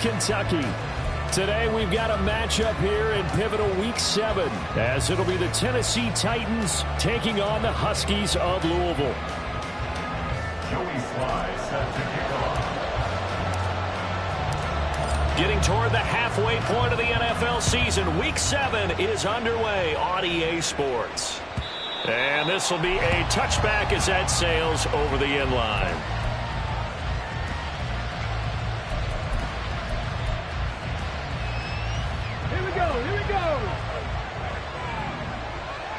Kentucky. Today we've got a matchup here in pivotal week 7 as it'll be the Tennessee Titans taking on the Huskies of Louisville. Joey Slye set to kick off. Getting toward the halfway point of the NFL season, week 7 is underway on EA Sports. And this will be a touchback as that sails over the end line.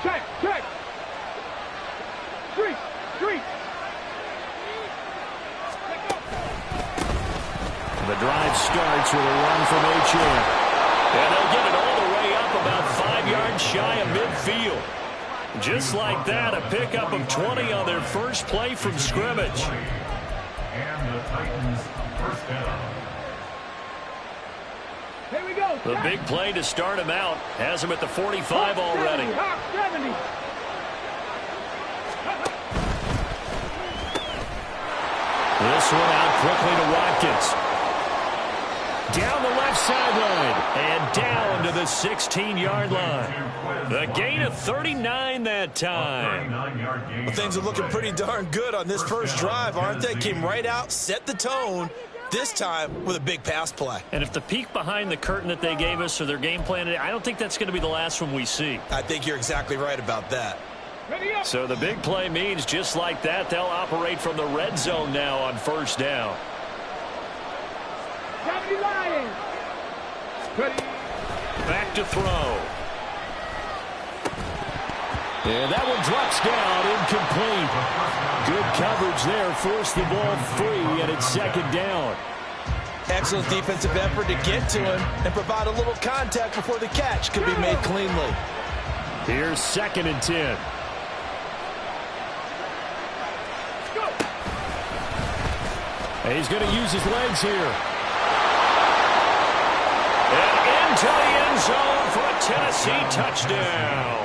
Check. Street. The drive starts with a run from Achane. And they'll get it all the way up about 5 yards shy of midfield. Just like that, a pickup of 20 on their first play from scrimmage. And the Titans first down. Here we go. The big play to start him out has him at the 45 already. 70. This one out quickly to Watkins. Down the left sideline and down to the 16-yard line. The gain of 39 that time. Well, things are looking pretty darn good on this first drive, aren't they? Came right out, set the tone, this time with a big pass play. And if the peek behind the curtain that they gave us or their game plan, I don't think that's going to be the last one we see. I think you're exactly right about that. So the big play means just like that, they'll operate from the red zone now on first down. Back to throw. And that one drops down, incomplete. Good coverage there, forced the ball free, and it's second down. Excellent defensive effort to get to him and provide a little contact before the catch could be made cleanly. Here's 2nd and 10. And he's going to use his legs here. And into the end zone for a Tennessee touchdown.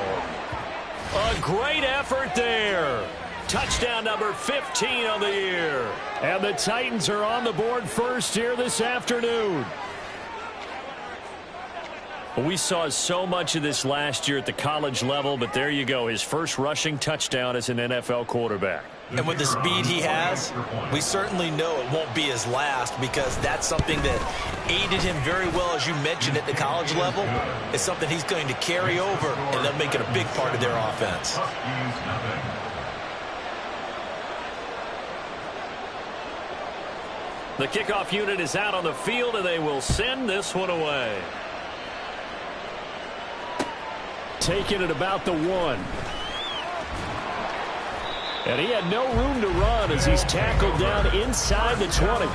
A great effort there. Touchdown number 15 on the year. And the Titans are on the board first here this afternoon. We saw so much of this last year at the college level, but there you go. His first rushing touchdown as an NFL quarterback. And with the speed he has, we certainly know it won't be his last because that's something that aided him very well, as you mentioned, at the college level. It's something he's going to carry over, and they'll make it a big part of their offense. The kickoff unit is out on the field, and they will send this one away. Taking it about the 1. And he had no room to run as he's tackled down inside the 20.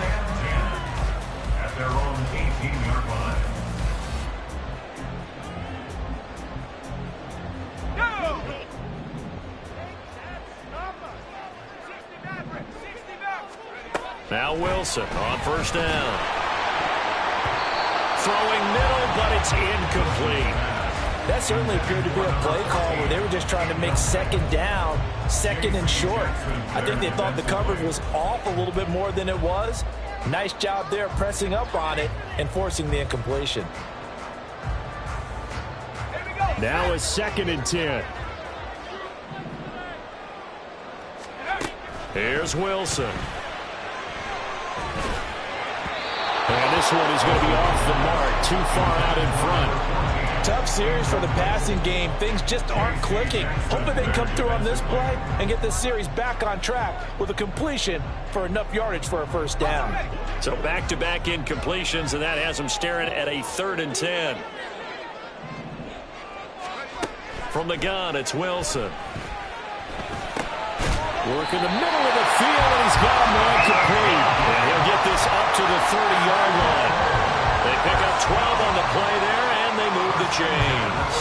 At their own 18-yard line. Now Wilson on first down. Throwing middle, but it's incomplete. That certainly appeared to be a play call where they were just trying to make second down, second and short. I think they thought the coverage was off a little bit more than it was. Nice job there pressing up on it and forcing the incompletion. Now a 2nd and 10. Here's Wilson. And this one is going to be off the mark, too far out in front. Tough series for the passing game. Things just aren't clicking. Hoping they can come through on this play and get this series back on track with a completion for enough yardage for a first down. So back-to-back incompletions, and that has them staring at a 3rd and 10. From the gun, it's Wilson. Working the middle of the field, and he's got him incomplete. And he'll get this up to the 30-yard line. They pick up 12 on the play there, and they move the chains.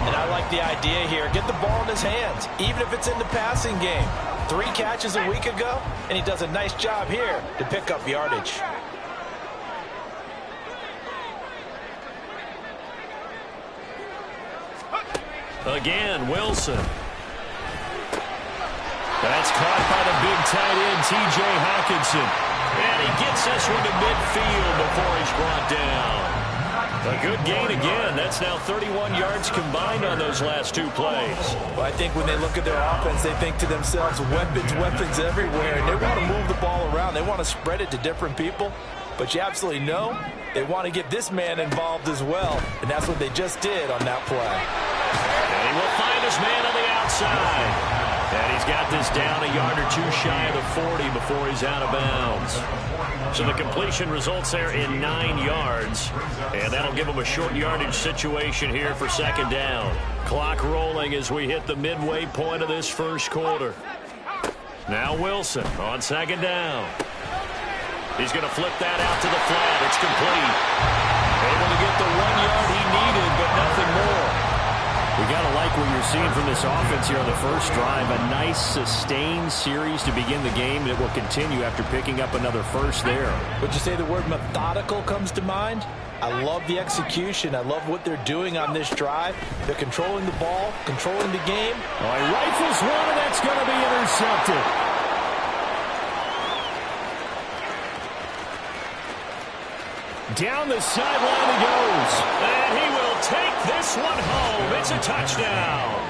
And I like the idea here. Get the ball in his hands, even if it's in the passing game. 3 catches a week ago, and he does a nice job here to pick up yardage. Again, Wilson. That's caught by the big tight end, T.J. Hockenson. And he gets this one to midfield before he's brought down. A good gain again. That's now 31 yards combined on those last two plays. Well, I think when they look at their offense, they think to themselves, weapons, weapons everywhere. And they want to move the ball around. They want to spread it to different people. But you absolutely know they want to get this man involved as well. And that's what they just did on that play. And he will find his man on the outside. And he's got this down a yard or two shy of the 40 before he's out of bounds. So the completion results there in 9 yards. And that'll give him a short yardage situation here for second down. Clock rolling as we hit the midway point of this first quarter. Now Wilson on second down. He's going to flip that out to the flat. It's complete. Able to get the 1 yard he needed, but nothing more. We got to like what you're seeing from this offense here on the first drive. A nice, sustained series to begin the game that will continue after picking up another first there. Would you say the word methodical comes to mind? I love the execution. I love what they're doing on this drive. They're controlling the ball, controlling the game. Oh, he rifles one, and that's going to be intercepted. Down the sideline he goes. And he will take this one home. It's a touchdown.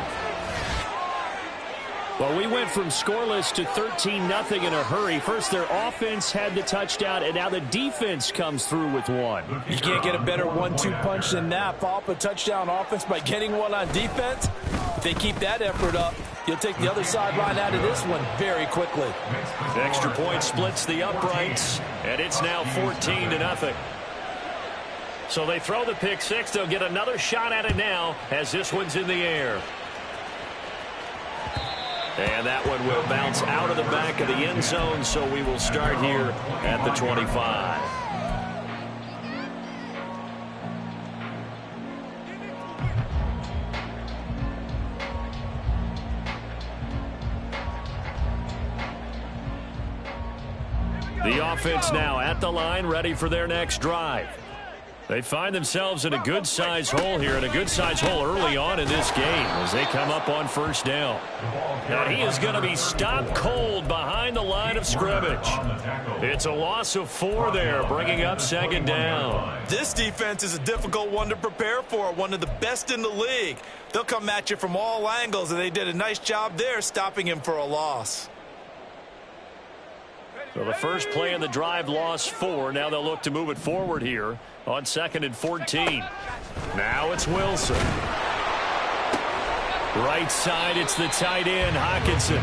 Well, we went from scoreless to 13-0 in a hurry. First, their offense had the touchdown, and now the defense comes through with one. You can't get a better 1-2 punch than that. Follow up a touchdown offense by getting one on defense. If they keep that effort up, you'll take the other sideline out of this one very quickly. The extra point splits the uprights, and it's now 14-0. So they throw the pick six. They'll get another shot at it now as this one's in the air. And that one will bounce out of the back of the end zone, so we will start here at the 25. The offense now at the line, ready for their next drive. They find themselves in a good-sized hole here, and a good-sized hole early on in this game as they come up on first down. Now he is going to be stopped cold behind the line of scrimmage. It's a loss of 4 there, bringing up second down. This defense is a difficult one to prepare for, one of the best in the league. They'll come at you from all angles, and they did a nice job there stopping him for a loss. So the first play in the drive lost 4. Now they'll look to move it forward here on 2nd and 14. Now it's Wilson. Right side, it's the tight end, Hockenson.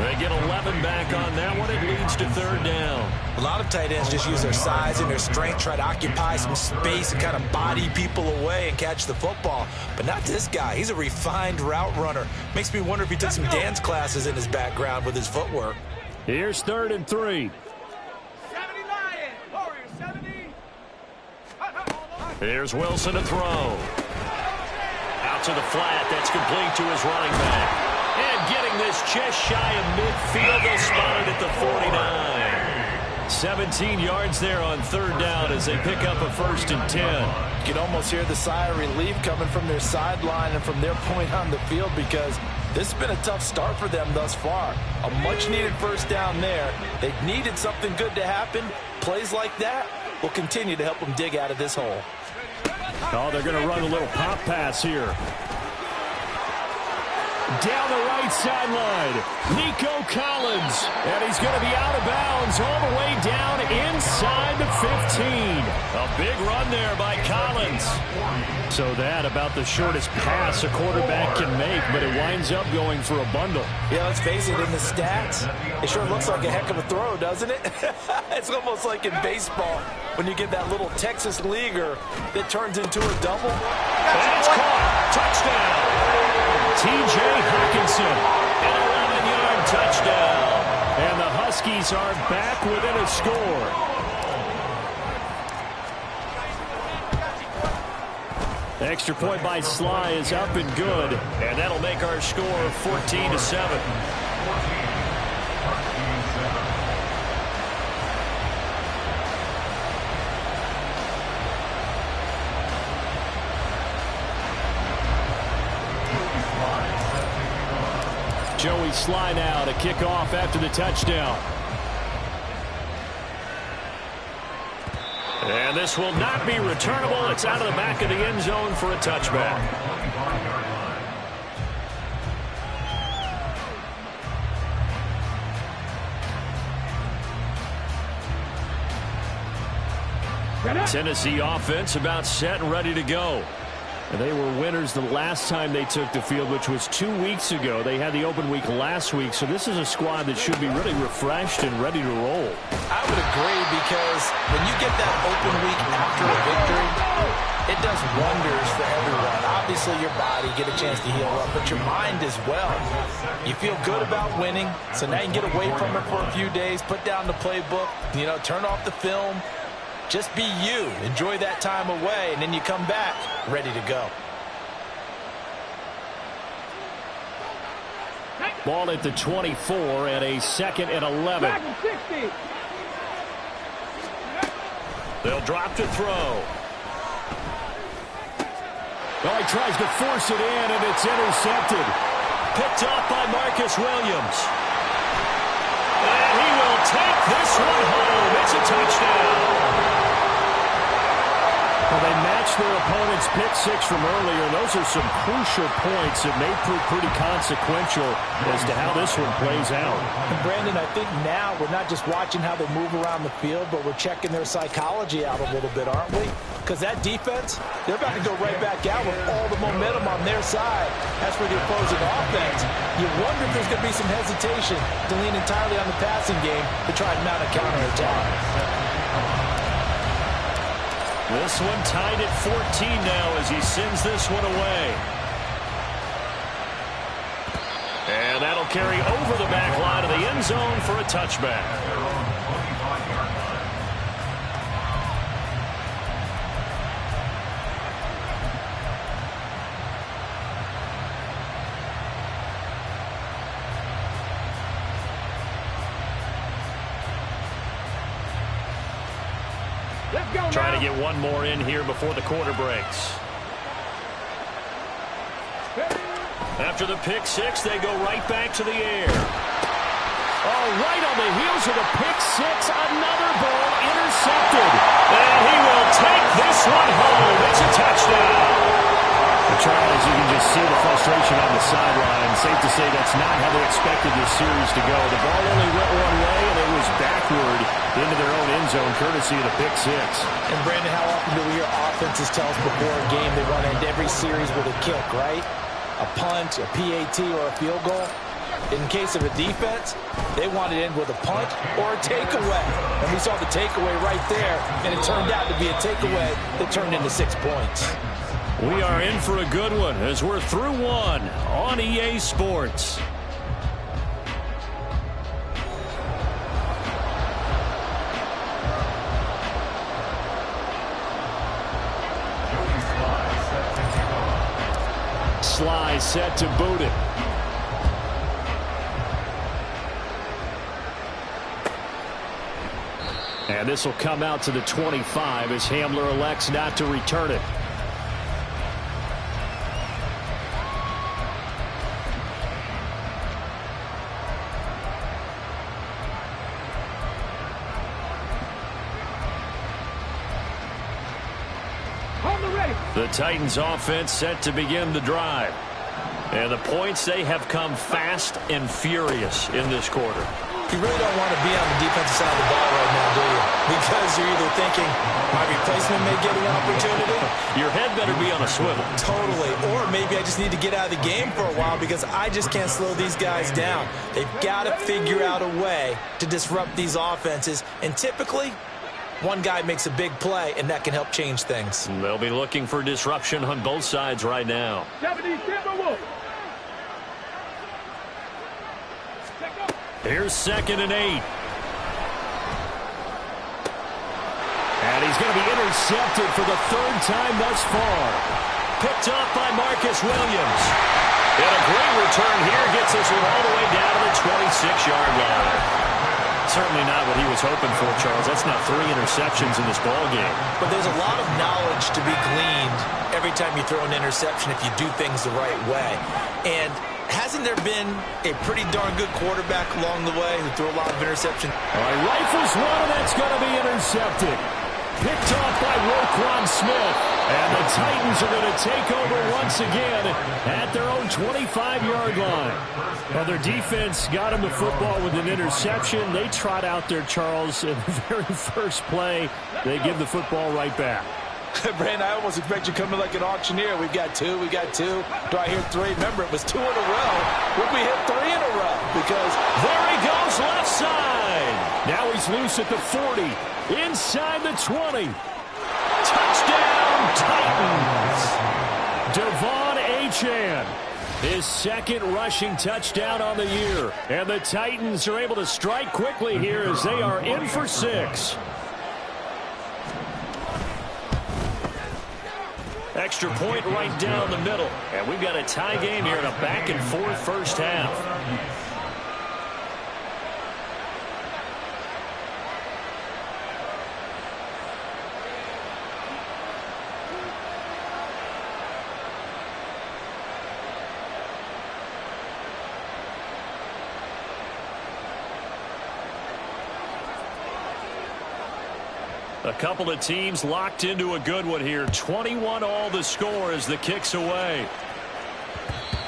They get 11 back on that one. It leads to third down. A lot of tight ends just use their size and their strength, try to occupy some space and kind of body people away and catch the football. But not this guy. He's a refined route runner. Makes me wonder if he took some dance classes in his background with his footwork. Here's 3rd and 3. 70 Lions. Warriors 70. Here's Wilson to throw. Out to the flat. That's complete to his running back. And getting this just shy of midfield. They'll spot it at the 49. 17 yards there on third down as they pick up a 1st and 10. You can almost hear the sigh of relief coming from their sideline and from their point on the field, because this has been a tough start for them thus far. A much-needed first down there. They needed something good to happen. Plays like that will continue to help them dig out of this hole. Oh, they're going to run a little pop pass here. Down the right sideline, Nico Collins. And he's going to be out of bounds all the way down inside the 15. A big run there by Collins. So that about the shortest pass a quarterback can make, but it winds up going for a bundle. Yeah, let's face it, in the stats, it sure looks like a heck of a throw, doesn't it? It's almost like in baseball when you get that little Texas leaguer that turns into a double. And it's caught. Touchdown. T.J. Hockenson, an 11-yard touchdown. And the Huskies are back within a score. The extra point by Sly is up and good. And that'll make our score 14-7. Joey Sly now to kick off after the touchdown. And this will not be returnable. It's out of the back of the end zone for a touchback. Tennessee offense about set and ready to go. And they were winners the last time they took the field, which was 2 weeks ago. They had the open week last week, so this is a squad that should be really refreshed and ready to roll. I would agree, because when you get that open week after a victory, it does wonders for everyone. Obviously, your body, get a chance to heal up, but your mind as well. You feel good about winning, so now you can get away from it for a few days, put down the playbook, turn off the film. Just be you. Enjoy that time away, and then you come back ready to go. Ball at the 24 and a 2nd and 11. They'll drop to throw. Oh, he tries to force it in, and it's intercepted. Picked off by Marcus Williams. And he will take this one home. It's a touchdown. Well, they matched their opponent's pick six from earlier. Those are some crucial points that may prove pretty consequential as to how this one plays out. And Brandon, I think now we're not just watching how they move around the field, but we're checking their psychology out a little bit, aren't we? Because that defense, they're about to go right back out with all the momentum on their side. As for the opposing offense, you wonder if there's going to be some hesitation to lean entirely on the passing game to try and mount a counterattack. This one tied at 14 now as he sends this one away. And that'll carry over the back line of the end zone for a touchback. Trying to get one more in here before the quarter breaks. After the pick six, they go right back to the air. Oh, right on the heels of the pick six, another ball intercepted. And he will take this one home. It's a touchdown. Charles, you can just see the frustration on the sideline. Safe to say that's not how they expected this series to go. The ball only went one way, and it was backward into their own end zone, courtesy of the pick six. And, Brandon, how often do we hear offenses tell us before a game they want to end every series with a kick, right? A punt, a PAT, or a field goal. In case of a defense, they want to end with a punt or a takeaway. And we saw the takeaway right there, and it turned out to be a takeaway that turned into 6 points. We are in for a good one as we're through one on EA Sports. Sly set to boot it. And this will come out to the 25 as Hamler elects not to return it. The Titans offense set to begin the drive. And the points, they have come fast and furious in this quarter. You really don't want to be on the defensive side of the ball right now, do you? Because you're either thinking, my replacement may get an opportunity. Your head better be on a swivel. Totally. Or maybe I just need to get out of the game for a while because I just can't slow these guys down. They've got to figure out a way to disrupt these offenses. And typically, one guy makes a big play, and that can help change things. They'll be looking for disruption on both sides right now. Here's 2nd and 8. And he's going to be intercepted for the 3rd time thus far. Picked up by Marcus Williams. And a great return here gets us all the way down to the 26-yard line. Certainly not what he was hoping for, Charles. That's now 3 interceptions in this ballgame. But there's a lot of knowledge to be gleaned every time you throw an interception if you do things the right way. And hasn't there been a pretty darn good quarterback along the way who threw a lot of interceptions? All right, rifles one, and that's going to be intercepted. picked off by Roquan Smith. And the Titans are going to take over once again at their own 25-yard line. Well, their defense got him the football with an interception. They trot out there, Charles, in the very first play. They give the football right back. Brandon, I almost expect you coming like an auctioneer. We've got two. Do I hear three? Remember, it was 2 in a row. Would we hit 3 in a row? Because there he goes left side. Now he's loose at the 40. Inside the 20. Touchdown, Titans. Devon Achane. His second rushing touchdown on the year. And the Titans are able to strike quickly here as they are in for 6. Extra point right down the middle. And we've got a tie game here in a back-and-forth first half. A couple of teams locked into a good one here. 21 all the score as the kick's away.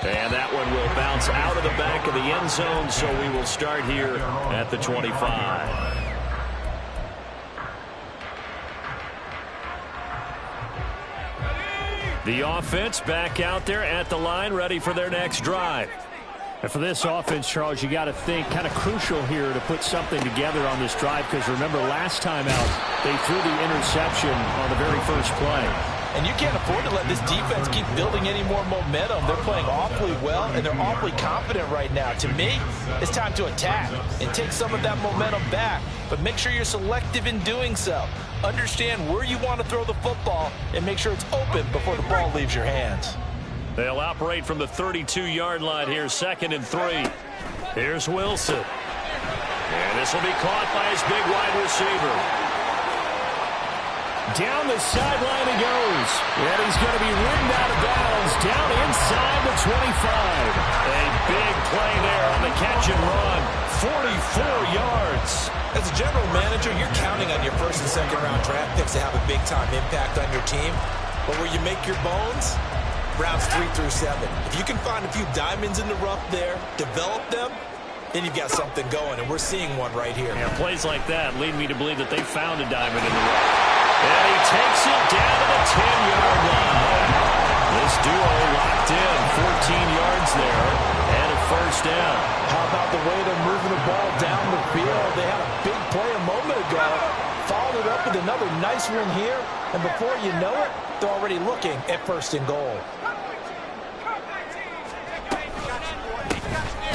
And that one will bounce out of the back of the end zone, so we will start here at the 25. The offense back out there at the line, ready for their next drive. And for this offense, Charles, you got to think kind of crucial here to put something together on this drive, because remember last time out they threw the interception on the very first play. And you can't afford to let this defense keep building any more momentum. They're playing awfully well, and they're awfully confident right now. To me, it's time to attack and take some of that momentum back. But make sure you're selective in doing so. Understand where you want to throw the football and make sure it's open before the ball leaves your hands. They'll operate from the 32-yard line here, 2nd and 3. Here's Wilson. And this will be caught by his big wide receiver. Down the sideline he goes. And he's going to be ridden out of bounds down inside the 25. A big play there on the catch and run. 44 yards. As a general manager, you're counting on your first and second round draft picks to have a big-time impact on your team. But where you make your bones, rounds 3 through 7. If you can find a few diamonds in the rough there, develop them, then you've got something going, and we're seeing one right here. Yeah, plays like that lead me to believe that they found a diamond in the rough. And he takes it down to the 10-yard line. This duo locked in, 14 yards there, and a first down. How about the way they're moving the ball down the field? They had a big play a moment ago, followed it up with another nice one here, and before you know it, they're already looking at 1st and goal.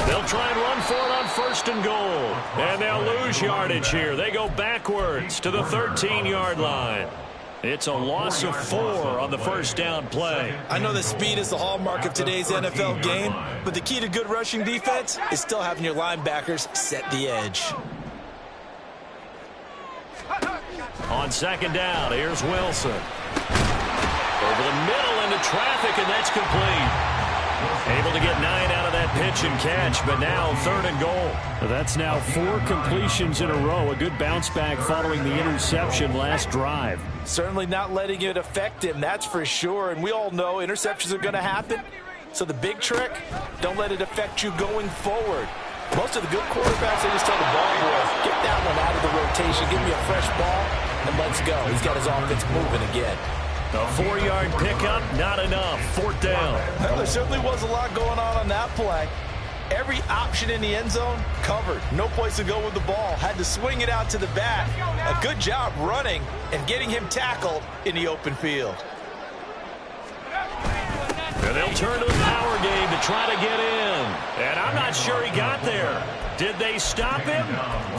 They'll try and run for it on 1st and goal. And they'll lose yardage here. They go backwards to the 13-yard line. It's a loss of 4 on the first down play. I know that speed is the hallmark of today's NFL game, but the key to good rushing defense is still having your linebackers set the edge. On 2nd down, here's Wilson. Over the middle into traffic, and that's complete. Able to get 9 out of that pitch and catch, but now 3rd and goal. That's now 4 completions in a row. A good bounce back following the interception last drive. Certainly not letting it affect him, that's for sure. And we all know interceptions are going to happen. So the big trick, don't let it affect you going forward. Most of the good quarterbacks, they just tell the ball boys, get that one out of the rotation, give me a fresh ball, and let's go. He's got his offense moving again. A 4-yard pickup, not enough. 4th down. Well, there certainly was a lot going on that play. Every option in the end zone covered. No place to go with the ball. Had to swing it out to the back. A good job running and getting him tackled in the open field. And they'll turn to the power game to try to get in. And I'm not sure he got there. Did they stop him?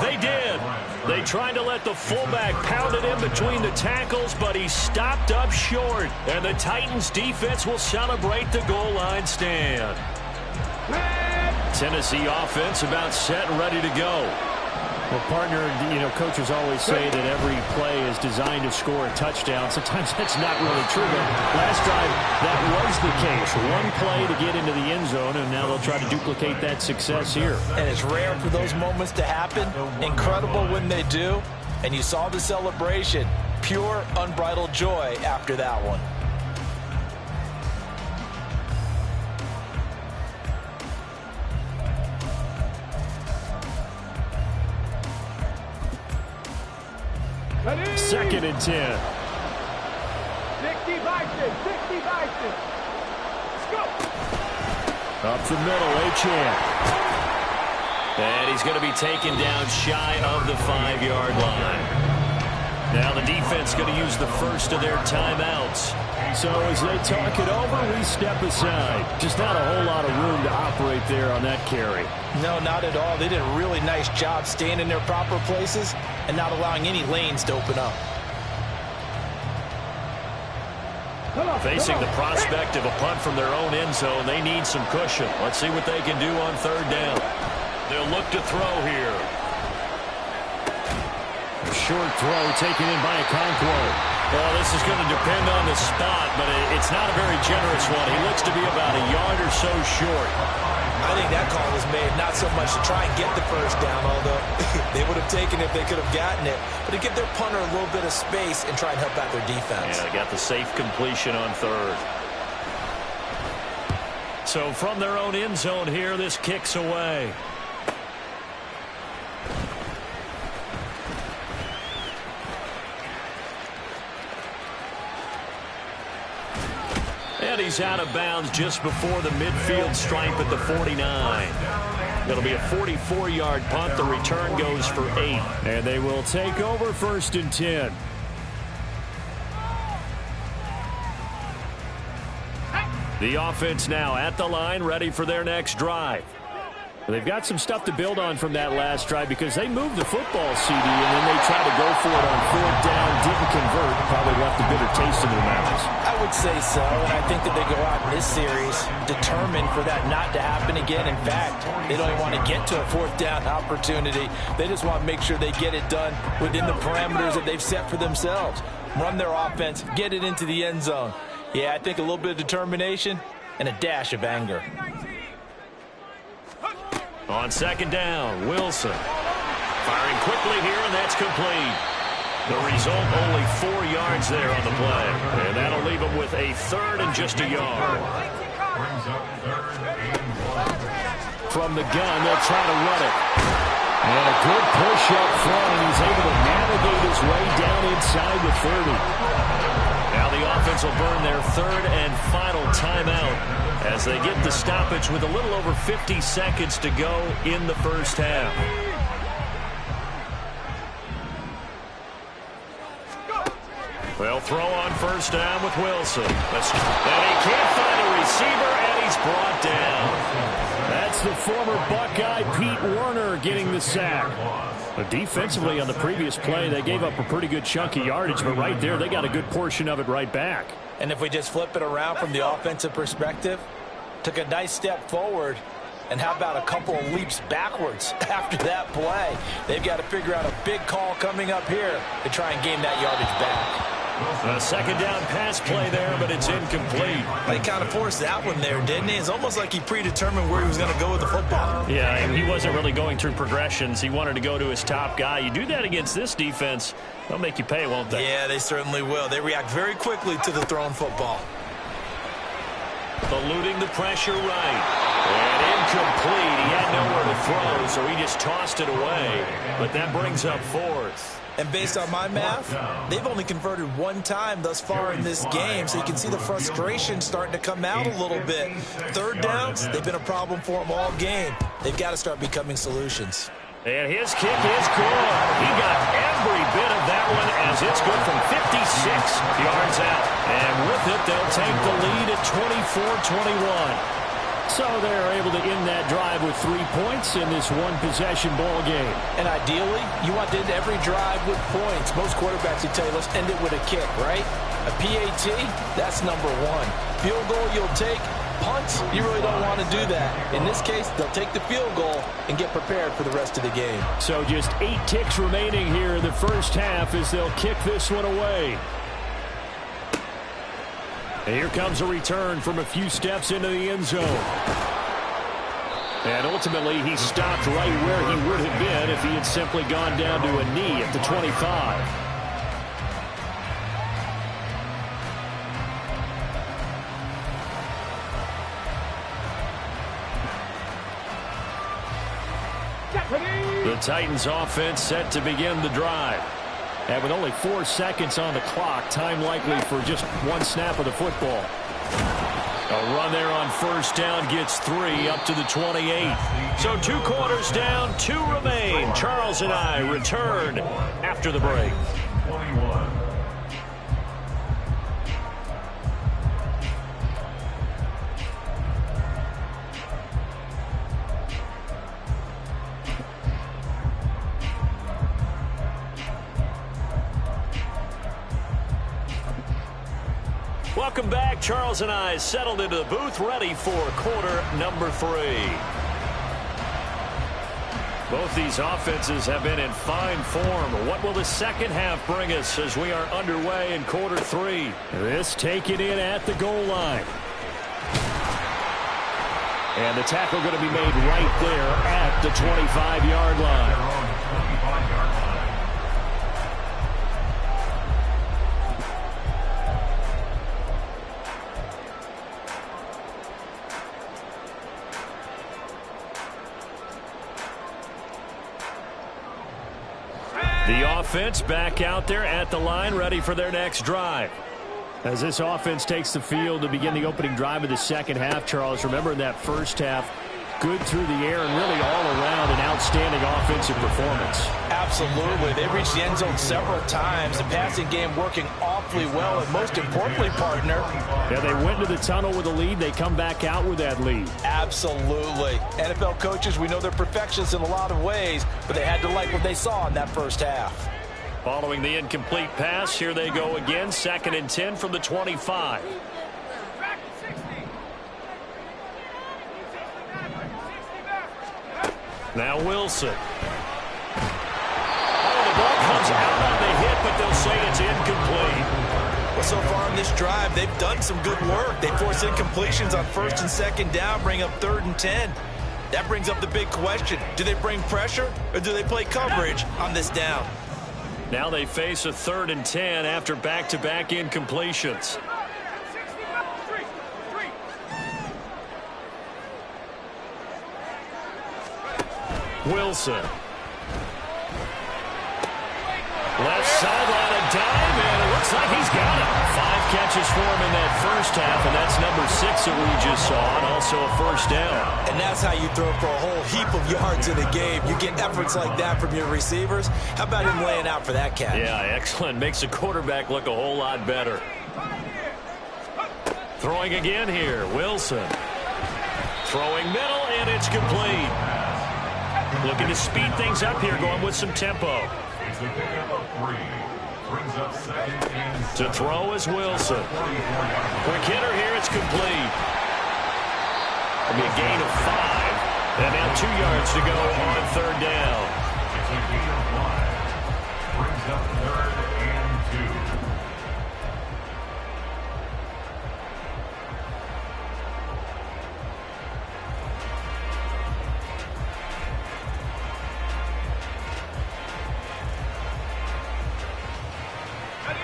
They did. They tried to let the fullback pound it in between the tackles, but he stopped up short. And the Titans defense will celebrate the goal line stand. Tennessee offense about set and ready to go. Well, partner, you know, coaches always say that every play is designed to score a touchdown. Sometimes that's not really true, but last drive, that was the case. One play to get into the end zone, and now they'll try to duplicate that success here. And it's rare for those moments to happen. Incredible when they do. And you saw the celebration. pure, unbridled joy after that one. Second and 10. 60 Vikings, 60 Vikings. Let's go. Up the middle, Achane. And he's going to be taken down shy of the 5-yard line. Now the defense going to use the first of their timeouts. So as they talk it over, we step aside. Just not a whole lot of room to operate there on that carry. No, not at all. They did a really nice job staying in their proper places and not allowing any lanes to open up. Facing the prospect of a punt from their own end zone, they need some cushion. Let's see what they can do on third down. They'll look to throw here. A short throw taken in by Okonkwo. Well, this is going to depend on the spot, but it's not a very generous one. He looks to be about a yard or so short. I think that call was made not so much to try and get the first down, although they would have taken it if they could have gotten it, but to give their punter a little bit of space and try and help out their defense. Yeah, they got the safe completion on third. So from their own end zone here, this kicks away. And he's out of bounds just before the midfield stripe at the 49. It'll be a 44-yard punt. The return goes for 8. And they will take over first and 10. The offense now at the line, ready for their next drive. They've got some stuff to build on from that last drive because they moved the football, CD, and then they tried to go for it on fourth down, didn't convert, probably left a bitter taste in their mouths. I would say so, and I think that they go out in this series determined for that not to happen again. In fact, they don't even want to get to a fourth down opportunity. They just want to make sure they get it done within the parameters that they've set for themselves. Run their offense, get it into the end zone. Yeah, I think a little bit of determination and a dash of anger. On second down, Wilson. Firing quickly here, and that's complete. The result, only 4 yards there on the play. And that'll leave him with a third and just a yard. From the gun, they'll try to run it. And a good push up front, and he's able to navigate his way down inside the 30. Now the offense will burn their third and final timeout as they get the stoppage with a little over 50 seconds to go in the first half. They'll throw on first down with Wilson. And he can't find a receiver, and he's brought down. That's the former Buckeye Pete Werner getting the sack. But defensively on the previous play, they gave up a pretty good chunk of yardage, but right there, they got a good portion of it right back. And if we just flip it around from the offensive perspective, took a nice step forward, and how about a couple of leaps backwards after that play? They've got to figure out a big call coming up here to try and gain that yardage back. A second down pass play there, but it's incomplete. They kind of forced that one there, didn't he? It's almost like he predetermined where he was going to go with the football. Yeah, and he wasn't really going through progressions. He wanted to go to his top guy. You do that against this defense, they'll make you pay, won't they? Yeah, they certainly will. They react very quickly to the thrown football. Eluding the pressure right. And incomplete. He had nowhere to throw, so he just tossed it away. But that brings up fourth. And based on my math, they've only converted one time thus far in this game, so you can see the frustration starting to come out a little bit. Third downs, they've been a problem for them all game. They've got to start becoming solutions. And his kick is good. He got every bit of that one as it's good from 56 yards out. And with it, they'll take the lead at 24-21. So they're able to end that drive with 3 points in this one-possession ball game. And ideally, you want to end every drive with points. Most quarterbacks would tell you, let's end it with a kick, right? A PAT, that's number one. Field goal you'll take. Punts, you really don't want to do that. In this case, they'll take the field goal and get prepared for the rest of the game. So just 8 ticks remaining here in the first half as they'll kick this one away. And here comes a return from a few steps into the end zone. And ultimately, he stopped right where he would have been if he had simply gone down to a knee at the 25. The Titans offense set to begin the drive. And with only 4 seconds on the clock, time likely for just one snap of the football. A run there on first down gets 3 up to the 28. So 2 quarters down, 2 remain. Charles and I return after the break. 21. Welcome back. Charles and I settled into the booth, ready for quarter number 3. Both these offenses have been in fine form. What will the second half bring us as we are underway in quarter 3? This taken in at the goal line. And the tackle going to be made right there at the 25-yard line. The offense back out there at the line, ready for their next drive. As this offense takes the field to begin the opening drive of the second half, Charles, remember in that first half, good through the air and really all around an outstanding offensive performance. Absolutely. They reached the end zone several times. The passing game working awfully well, and most importantly, partner. Yeah, they went to the tunnel with a lead. They come back out with that lead. Absolutely. NFL coaches, we know they're perfectionists in a lot of ways, but they had to like what they saw in that first half. Following the incomplete pass, here they go again. 2nd and 10 from the 25. Now Wilson. Oh, the ball comes out on the hit, but they'll say it's incomplete. Well, so far in this drive, they've done some good work. They force incompletions on 1st and 2nd down, bring up 3rd and 10. That brings up the big question. Do they bring pressure or do they play coverage on this down? Now they face a 3rd and 10 after back-to-back incompletions. Wilson. Left sideline, a dime, and it looks like he's got it. 5 catches for him in that first half, and that's number 6 that we just saw, and also a first down. And that's how you throw for a whole heap of yards in a game. You get efforts like that from your receivers. How about him laying out for that catch? Yeah, excellent. Makes the quarterback look a whole lot better. Throwing again here, Wilson. Throwing middle, and it's complete. Looking to speed things up here, going with some tempo. It's a pickup of 3. Brings up 2nd and 7. To throw is Wilson. Quick hitter here, it's complete. It'll be a gain of 5. And now 2 yards to go on 3rd down. It's a gain of 5. Brings up 3rd and 2.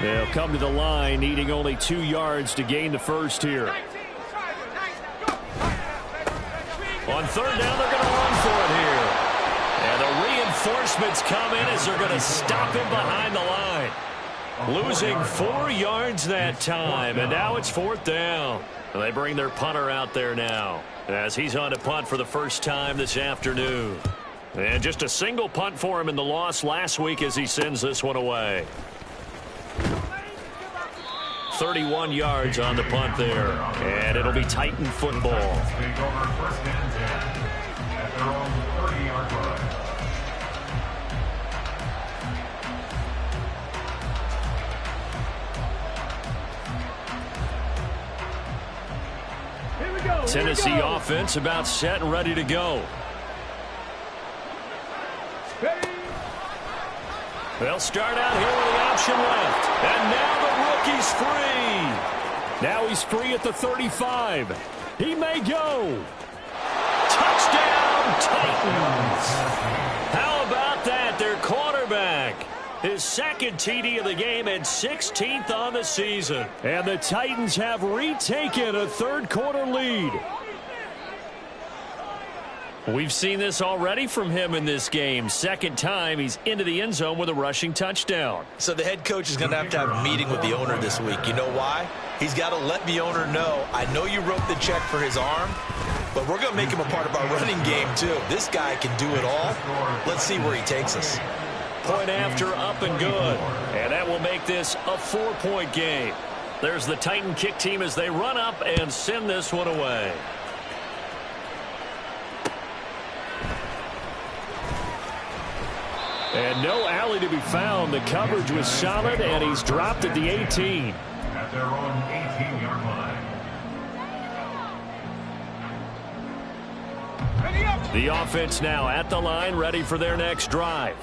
They'll come to the line, needing only 2 yards to gain the first here. On 3rd down, they're going to run for it here. And the reinforcements come in as they're going to stop him behind the line. Losing 4 yards that time, and now it's 4th down. They bring their punter out there now as he's on to punt for the first time this afternoon. And just a single punt for him in the loss last week as he sends this one away. 31 yards on the punt there, and it'll be Titan football. Take over 1st and 10 at their own 30-yard line. Here we go. Tennessee offense about set and ready to go. Ready. They'll start out here with the option left. And now the rookie's free. Now he's free at the 35. He may go. Touchdown, Titans. How about that? Their quarterback. His 2nd TD of the game and 16th on the season. And the Titans have retaken a 3rd quarter lead. We've seen this already from him in this game. Second time he's into the end zone with a rushing touchdown. So the head coach is going to have a meeting with the owner this week. You know why? He's got to let the owner know, I know you wrote the check for his arm, but we're going to make him a part of our running game too. This guy can do it all. Let's see where he takes us. Point after, up and good. And that will make this a 4-point game. There's the Titan kick team as they run up and send this one away. And no alley to be found. The coverage was solid, and he's dropped at the 18. At their own 18-yard line. The offense now at the line, ready for their next drive.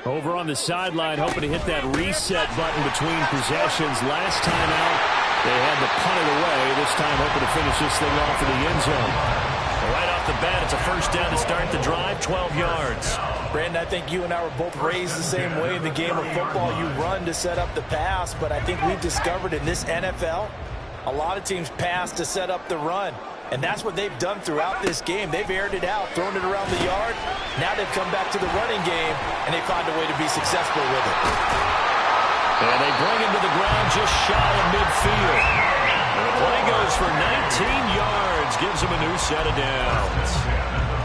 Over on the sideline, hoping to hit that reset button between possessions. Last time out, they had to punt it away. This time, hoping to finish this thing off in the end zone. Right off the bat, it's a first down to start the drive, 12 yards. Brandon, I think you and I were both raised the same way in the game of football. You run to set up the pass, but I think we've discovered in this NFL, a lot of teams pass to set up the run. And that's what they've done throughout this game. They've aired it out, thrown it around the yard. Now they've come back to the running game, and they find a way to be successful with it. And they bring him to the ground just shy of midfield. And the play goes for 19 yards, gives him a new set of downs.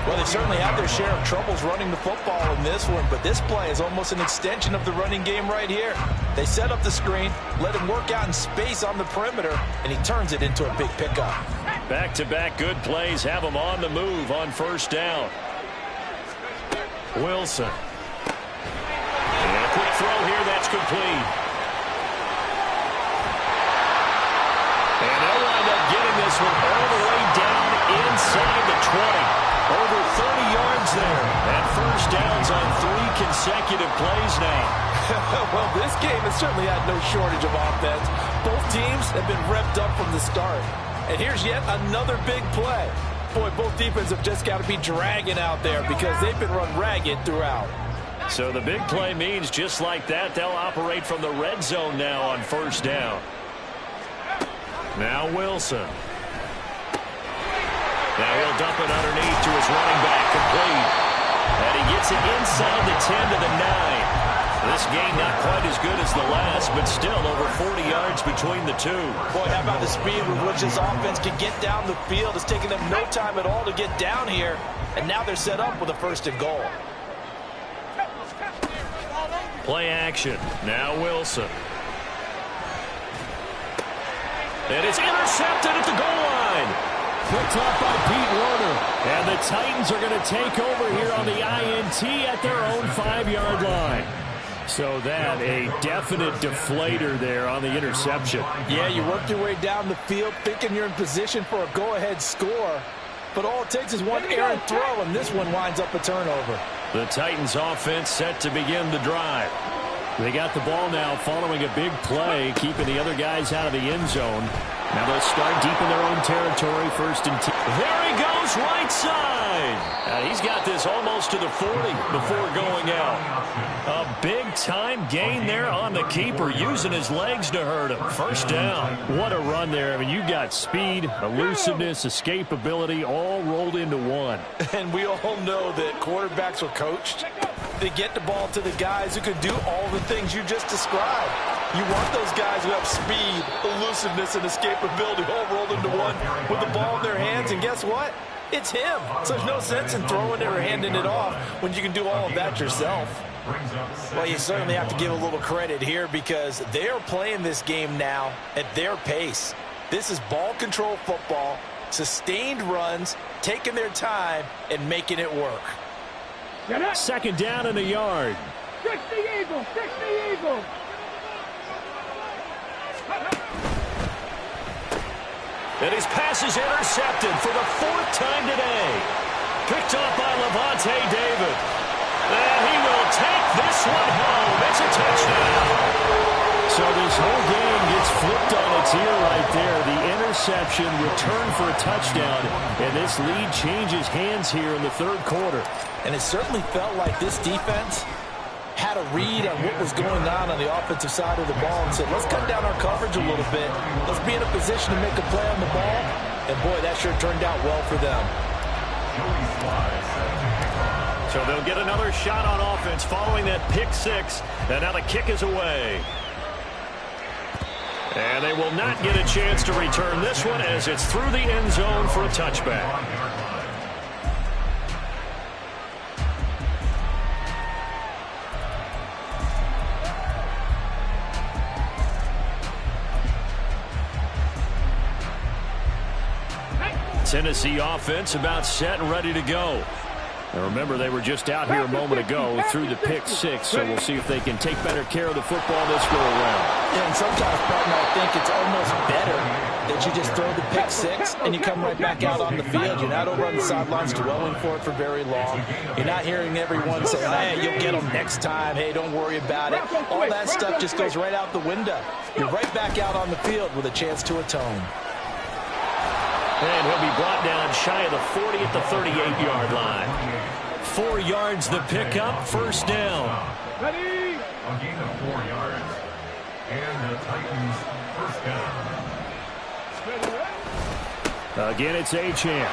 Well, they certainly have their share of troubles running the football in this one, but this play is almost an extension of the running game right here. They set up the screen, let him work out in space on the perimeter, and he turns it into a big pickup. Back-to-back good plays have him on the move on first down. Wilson. And a quick throw here, that's complete. And they'll wind up getting this one all the way down inside the 20. Over 30 yards there. And first downs on 3 consecutive plays now. Well, this game has certainly had no shortage of offense. Both teams have been revved up from the start. And here's yet another big play. Boy, both defenses have just got to be dragging out there because they've been run ragged throughout. So the big play means just like that, they'll operate from the red zone now on first down. Now Wilson. Now he'll dump it underneath to his running back, complete. And he gets it inside the 10 to the 9. This game not quite as good as the last, but still over 40 yards between the two. Boy, how about the speed with which this offense can get down the field? It's taken them no time at all to get down here, and now they're set up with a first and goal. Play action. Now Wilson. And it's intercepted at the goal line. Picked up by Pete Werner. And the Titans are going to take over here on the INT at their own 5-yard line. So that a definite deflator there on the interception. Yeah, you work your way down the field thinking you're in position for a go-ahead score. But all it takes is one errant throw, and this one winds up a turnover. The Titans offense set to begin the drive. They got the ball now following a big play, keeping the other guys out of the end zone. Now they'll start deep in their own territory, first and 10. There he goes, right side. He's got this almost to the 40 before going out. A big-time gain there on the keeper, using his legs to hurt him. First down. What a run there. I mean, you got speed, elusiveness, escapability, all rolled into one. And we all know that quarterbacks are coached. They get the ball to the guys who can do all the things you just described. You want those guys who have speed, elusiveness, and escapability all rolled into one with the ball in their hands. And guess what? It's him. So there's no sense in throwing it or handing it off when you can do all of that yourself. Well, you certainly have to give a little credit here because they are playing this game now at their pace. This is ball control football, sustained runs, taking their time, and making it work. Second down and a yard. Fix the Eagles! Fix the Eagles! And his pass is intercepted for the 4th time today. Picked off by Lavonte David. And he will take this one home. It's a touchdown. So this whole game gets flipped on its ear right there. The interception returned for a touchdown. And this lead changes hands here in the 3rd quarter. And it certainly felt like this defense had a read on what was going on the offensive side of the ball and said, let's cut down our coverage a little bit. Let's be in a position to make a play on the ball. And, boy, that sure turned out well for them. So they'll get another shot on offense following that pick six. And now the kick is away. And they will not get a chance to return this one as it's through the end zone for a touchback. Tennessee offense about set and ready to go. Now remember, they were just out here a moment ago through the pick six, so we'll see if they can take better care of the football this go around. Yeah, and sometimes, partner, I think it's almost better that you just throw the pick six and you come right back out on the field. You're not over on the sidelines dwelling for it for very long. You're not hearing everyone say, hey, you'll get them next time. Hey, don't worry about it. All that stuff just goes right out the window. You're right back out on the field with a chance to atone. And he'll be brought down shy of the 40 at the 38-yard line. 4 yards the pickup, first down. Ready? A gain of 4 yards. And the Titans first down. Again, it's Achane.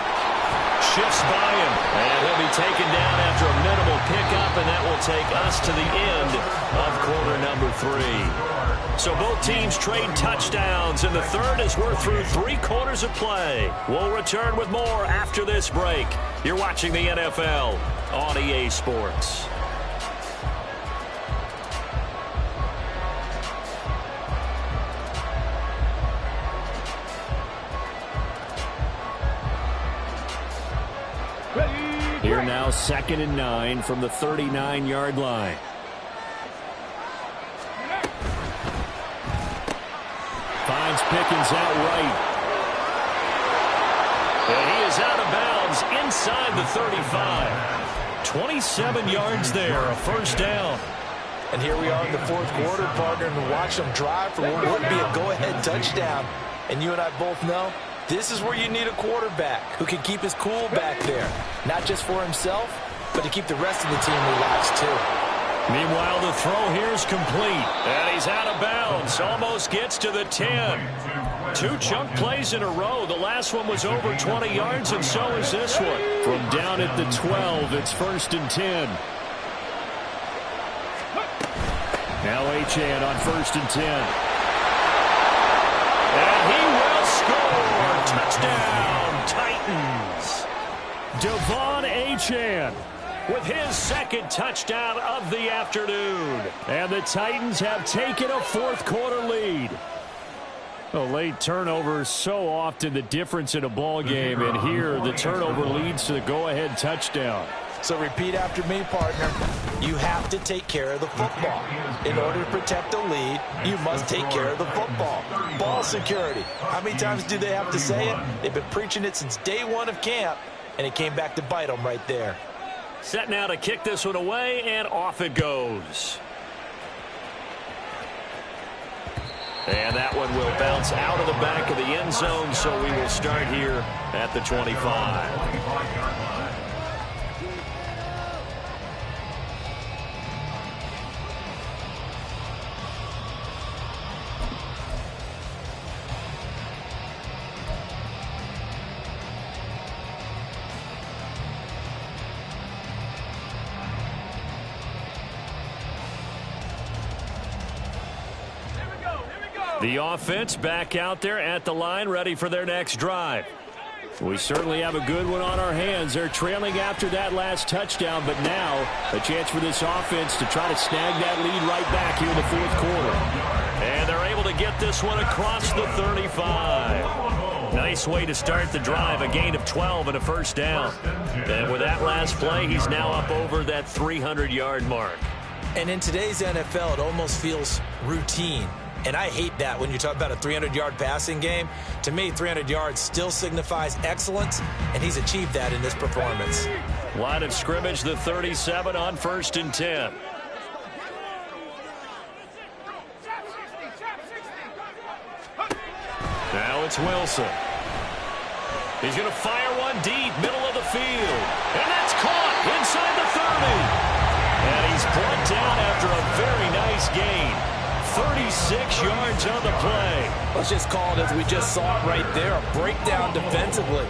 Shifts by him. And he'll be taken down after a minimal pickup, and that will take us to the end of quarter number 3. So both teams trade touchdowns, and the third as we're through 3 quarters of play. We'll return with more after this break. You're watching the NFL on EA Sports. Here now, 2nd and 9 from the 39-yard line. Finds Pickens out right. And he is out of bounds inside the 35. 27 yards there, a first down. And here we are in the 4th quarter, partner, and watch them drive for what would be a go-ahead touchdown. And you and I both know this is where you need a quarterback who can keep his cool back there. Not just for himself, but to keep the rest of the team relaxed too. Meanwhile, the throw here is complete. And he's out of bounds. Almost gets to the 10. 2 chunk plays in a row. The last one was over 20 yards, and so is this one. From down at the 12, it's 1st and 10. Now Achane on 1st and 10. And he will score. Touchdown, Titans. Devon Achane with his 2nd touchdown of the afternoon. And the Titans have taken a 4th quarter lead. A late turnover is so often the difference in a ball game, and here the turnover leads to the go-ahead touchdown. So repeat after me, partner. You have to take care of the football. In order to protect the lead, you must take care of the football. Ball security. How many times do they have to say it? They've been preaching it since day 1 of camp, and it came back to bite them right there. Set now to kick this one away, and off it goes. And that one will bounce out of the back of the end zone, so we will start here at the 25. The offense back out there at the line, ready for their next drive. We certainly have a good one on our hands. They're trailing after that last touchdown, but now a chance for this offense to try to snag that lead right back here in the 4th quarter. And they're able to get this one across the 35. Nice way to start the drive, a gain of 12 and a first down. And with that last play, he's now up over that 300-yard mark. And in today's NFL, it almost feels routine. And I hate that when you talk about a 300-yard passing game. To me, 300 yards still signifies excellence, and he's achieved that in this performance. Line of scrimmage, the 37 on 1st and 10. Now it's Wilson. He's going to fire one deep, middle of the field. And that's caught inside the 30. And he's brought down after a very nice gain. 36 yards on the play. Let's just call it as we just saw it right there, a breakdown defensively.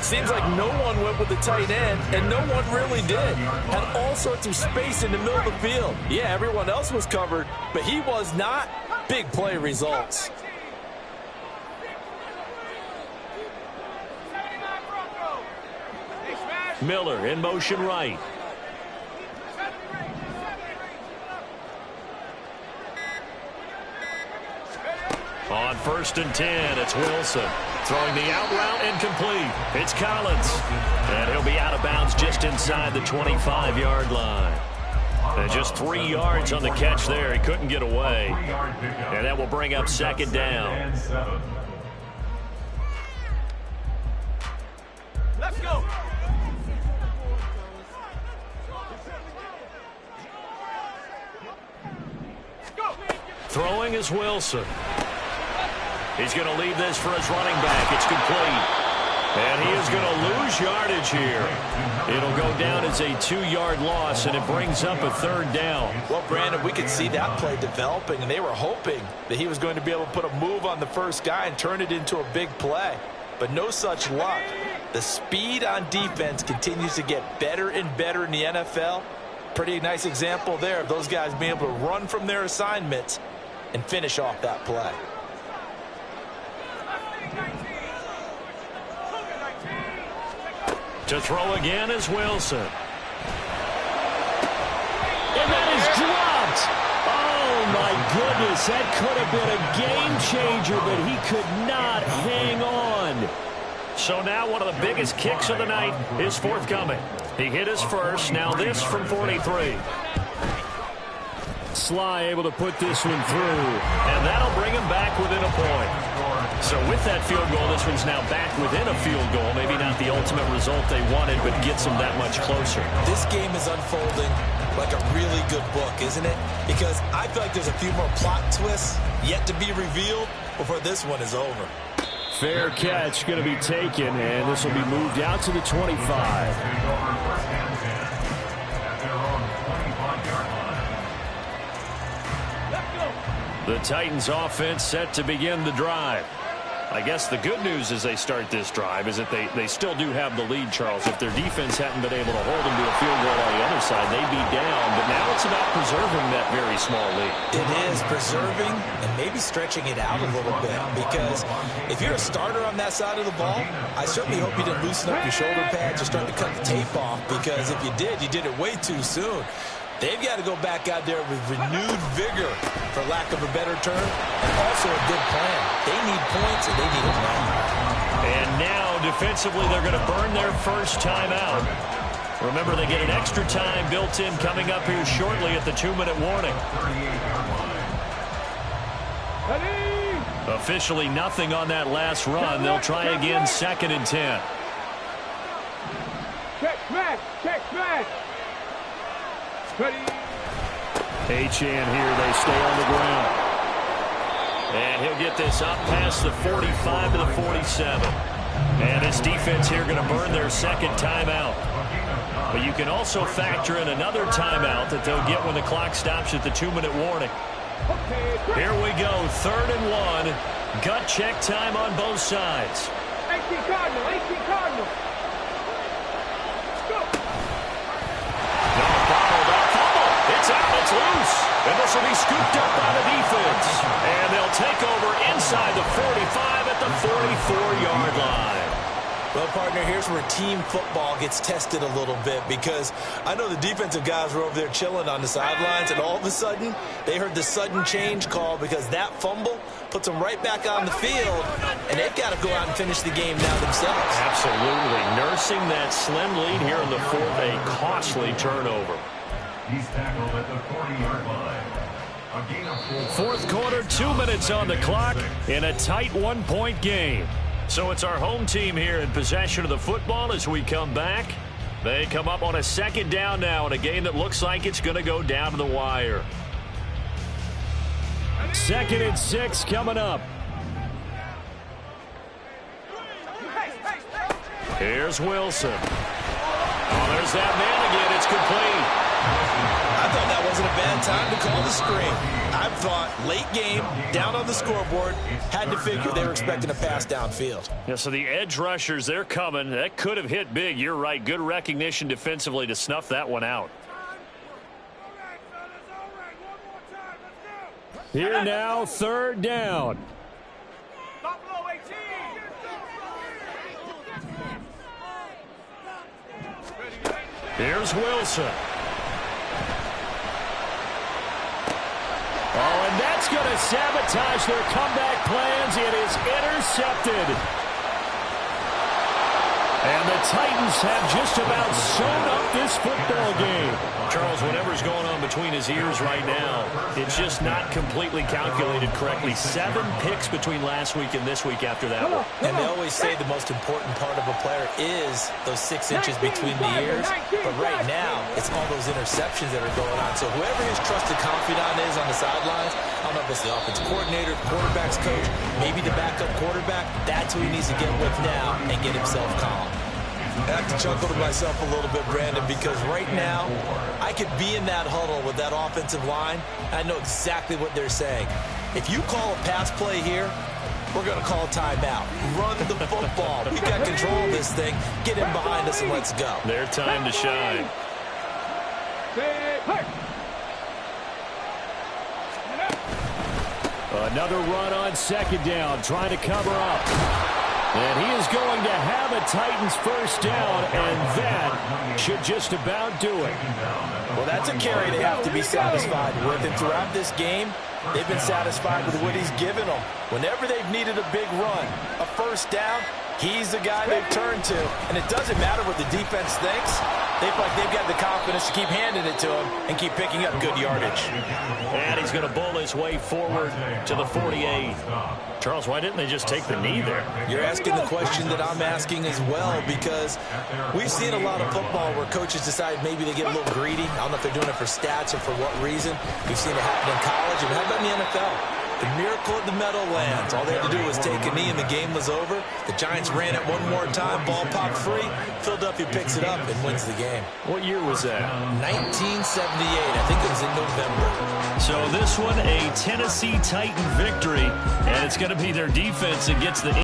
Seems like no one went with the tight end, and no one really did. Had all sorts of space in the middle of the field. Yeah, everyone else was covered, but he was not. Big play results. Miller in motion right. On 1st and 10, it's Wilson. Throwing the out route incomplete. It's Collins. And he'll be out of bounds just inside the 25-yard line. And just 3 yards on the catch there. He couldn't get away. And that will bring up 2nd down. Let's go. Throwing is Wilson. He's going to leave this for his running back. It's complete. And he is going to lose yardage here. It'll go down as a 2-yard loss, and it brings up a 3rd down. Well, Brandon, we could see that play developing, and they were hoping that he was going to be able to put a move on the first guy and turn it into a big play. But no such luck. The speed on defense continues to get better and better in the NFL. Pretty nice example there of those guys being able to run from their assignments and finish off that play. To throw again is Wilson. And that is dropped. Oh, my goodness. That could have been a game changer, but he could not hang on. So now one of the biggest kicks of the night is forthcoming. He hit his first. Now this from 43. Sly able to put this one through, and that'll bring him back within a point. So with that field goal, this one's now back within a field goal. Maybe not the ultimate result they wanted, but gets them that much closer. This game is unfolding like a really good book, isn't it? Because I feel like there's a few more plot twists yet to be revealed before this one is over. Fair catch going to be taken, and this will be moved out to the 25. The Titans offense set to begin the drive. I guess the good news as they start this drive is that they still do have the lead, Charles. If their defense hadn't been able to hold them to a field goal on the other side, they'd be down. But now it's about preserving that very small lead. It is preserving and maybe stretching it out a little bit, because if you're a starter on that side of the ball, I certainly hope you didn't loosen up your shoulder pads or start to cut the tape off, because if you did it way too soon. They've got to go back out there with renewed vigor, for lack of a better term, and also a good plan. They need points, and they need it now. And now, defensively, they're going to burn their first timeout. Remember, they get an extra time built in coming up here shortly at the 2-minute warning. Officially nothing on that last run. They'll try again 2nd and 10. Check smash, check smash. Achane here, they stay on the ground. And he'll get this up past the 45 to the 47. And this defense here going to burn their 2nd timeout. But you can also factor in another timeout that they'll get when the clock stops at the 2-minute warning. Here we go, 3rd and 1. Gut check time on both sides. 18 Cardinal, 18 Cardinal. It's out, it's loose, and this will be scooped up by the defense. And they'll take over inside the 45 at the 44-yard line. Well, partner, here's where team football gets tested a little bit, because I know the defensive guys were over there chilling on the sidelines, and all of a sudden, they heard the sudden change call, because that fumble puts them right back on the field, and they've got to go out and finish the game now themselves. Absolutely. Nursing that slim lead here in the 4th, a costly turnover. He's tackled at the 40-yard line. A gain of 4. 4th quarter, 2 minutes on the clock in a tight 1-point game. So it's our home team here in possession of the football as we come back. They come up on a 2nd down now in a game that looks like it's going to go down to the wire. 2nd and 6 coming up. Here's Wilson. Oh, there's that man again. It's complete. I thought that wasn't a bad time to call the screen. I thought late game, down on the scoreboard, had to figure they were expecting a pass downfield. Yeah, so the edge rushers, they're coming. That could have hit big. You're right. Good recognition defensively to snuff that one out. Here now, third down. Buffalo 18. Here's Wilson. Oh, and that's going to sabotage their comeback plans. It is intercepted. And the Titans have just about sewn up this football game. Charles, whatever's going on between his ears right now, it's just not completely calculated correctly. 7 picks between last week and this week after that one. And they always say the most important part of a player is those 6 inches between the ears. But right now, it's all those interceptions that are going on. So whoever his trusted confidant is on the sidelines, I don't know if it's the offensive coordinator, quarterback's coach, maybe the backup quarterback, that's who he needs to get with now and get himself calm. I have to chuckle to myself a little bit, Brandon, because right now, I could be in that huddle with that offensive line. I know exactly what they're saying. If you call a pass play here, we're going to call a timeout. Run the football. We got control of this thing. Get in behind us and let's go. Their time to shine. Another run on second down, trying to cover up. And he is going to have a Titans first down, and that should just about do it. Well, that's a carry they have to be satisfied with. And throughout this game, they've been satisfied with what he's given them. Whenever they've needed a big run, a first down, he's the guy they've turned to. And it doesn't matter what the defense thinks. They feel like they've got the confidence to keep handing it to him and keep picking up good yardage. And he's going to bowl his way forward to the 48. Charles, why didn't they just take the knee there? You're asking the question that I'm asking as well, because we've seen a lot of football where coaches decide maybe they get a little greedy. I don't know if they're doing it for stats or for what reason. We've seen it happen in college, and how about in the NFL? The miracle at the Meadowlands. All they had to do was take a knee and the game was over. The Giants ran it one more time. Ball popped free. Philadelphia picks it up and wins the game. What year was that? 1978. I think it was in November. So this one, a Tennessee Titan victory. And it's going to be their defense that gets the